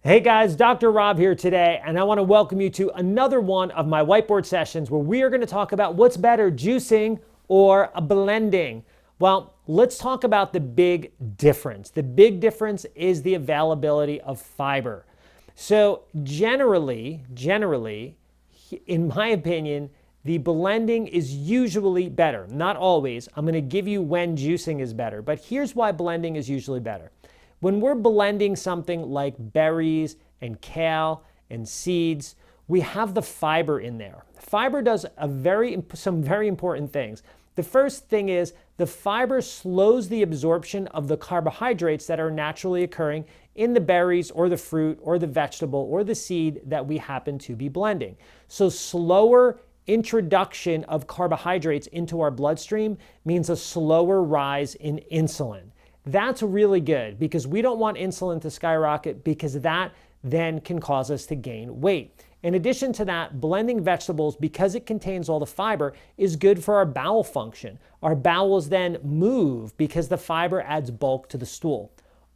Hey guys, Dr. Rob here today, and I want to welcome you to another one of my whiteboard sessions where we are going to talk about what's better, juicing or blending. Well, let's talk about the big difference. The big difference is the availability of fiber. So generally, in my opinion, the blending is usually better. Not always. I'm going to give you when juicing is better, but here's why blending is usually better. When we're blending something like berries and kale and seeds, we have the fiber in there. Fiber does some very important things. The first thing is the fiber slows the absorption of the carbohydrates that are naturally occurring in the berries or the fruit or the vegetable or the seed that we happen to be blending. So slower introduction of carbohydrates into our bloodstream means a slower rise in insulin. That's really good because we don't want insulin to skyrocket because that then can cause us to gain weight. In addition to that, blending vegetables, because it contains all the fiber, is good for our bowel function. Our bowels then move because the fiber adds bulk to the stool.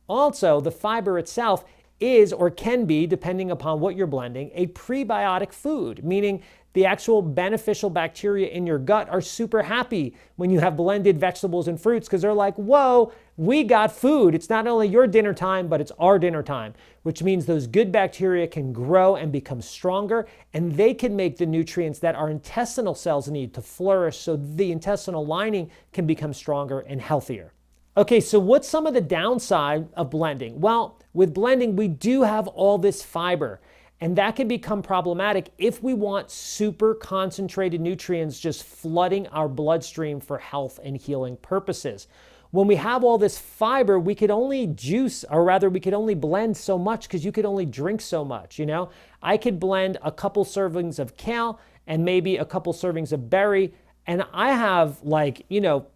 Also, the fiber itself is or can be, depending upon what you're blending, a prebiotic food, meaning the actual beneficial bacteria in your gut are super happy when you have blended vegetables and fruits because they're like, whoa, we got food. It's not only your dinner time, but it's our dinner time, which means those good bacteria can grow and become stronger, and they can make the nutrients that our intestinal cells need to flourish so the intestinal lining can become stronger and healthier. Okay, so what's some of the downside of blending? Well, with blending, we do have all this fiber, and that can become problematic if we want super concentrated nutrients just flooding our bloodstream for health and healing purposes. When we have all this fiber, we could only juice, or rather we could only blend so much because you could only drink so much, I could blend a couple servings of kale and maybe a couple servings of berry, and I have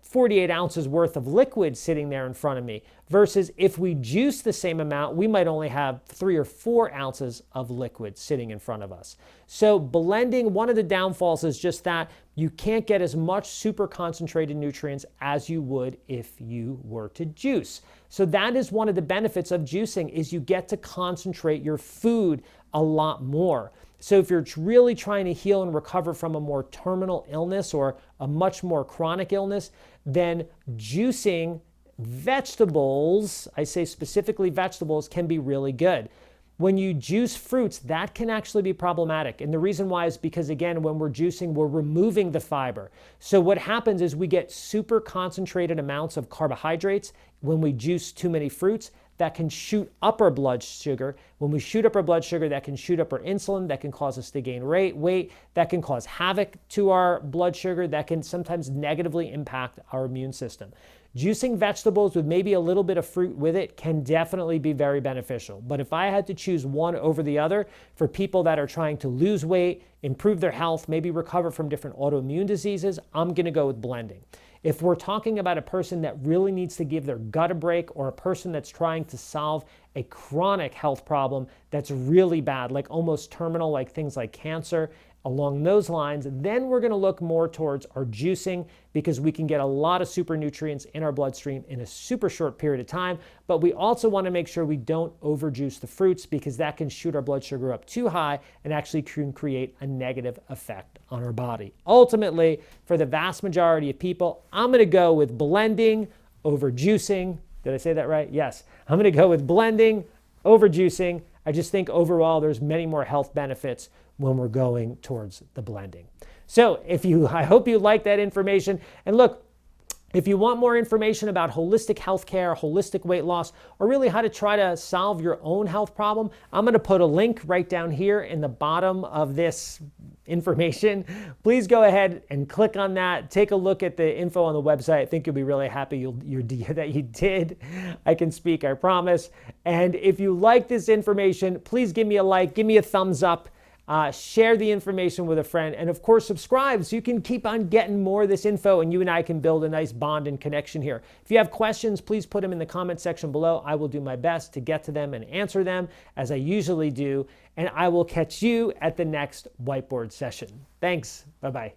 48 ounces worth of liquid sitting there in front of me, versus if we juice the same amount, we might only have 3 or 4 ounces of liquid sitting in front of us. So blending, one of the downfalls is just that you can't get as much super concentrated nutrients as you would if you were to juice. So that is one of the benefits of juicing, is you get to concentrate your food a lot more. So if you're really trying to heal and recover from a more terminal illness or a much more chronic illness, then juicing vegetables, I say specifically vegetables, can be really good. When you juice fruits, that can actually be problematic. And the reason why is because, again, when we're juicing, we're removing the fiber. So what happens is we get super concentrated amounts of carbohydrates when we juice too many fruits. That can shoot up our blood sugar. When we shoot up our blood sugar, that can shoot up our insulin, that can cause us to gain weight, that can cause havoc to our blood sugar, that can sometimes negatively impact our immune system. Juicing vegetables with maybe a little bit of fruit with it can definitely be very beneficial. But if I had to choose one over the other for people that are trying to lose weight, improve their health, maybe recover from different autoimmune diseases, I'm going to go with blending. If we're talking about a person that really needs to give their gut a break, or a person that's trying to solve a chronic health problem that's really bad, like almost terminal, like things like cancer, along those lines, then we're going to look more towards our juicing, because we can get a lot of super nutrients in our bloodstream in a super short period of time. But we also want to make sure we don't overjuice the fruits, because that can shoot our blood sugar up too high and actually can create a negative effect on our body. Ultimately, for the vast majority of people, I'm going to go with blending over juicing. Did I say that right? Yes. I'm going to go with blending over juicing. I just think overall there's many more health benefits when we're going towards the blending. So I hope you like that information. And look, if you want more information about holistic healthcare, holistic weight loss, or really how to try to solve your own health problem, I'm going to put a link right down here in the bottom of this information. Please go ahead and click on that. Take a look at the info on the website. I think you'll be really happy that you did. I can speak, I promise. And if you like this information, please give me a like, give me a thumbs up. Share the information with a friend, and of course subscribe so you can keep on getting more of this info, and you and I can build a nice bond and connection here. If you have questions, please put them in the comment section below. I will do my best to get to them and answer them, as I usually do, and I will catch you at the next whiteboard session. Thanks. Bye-bye.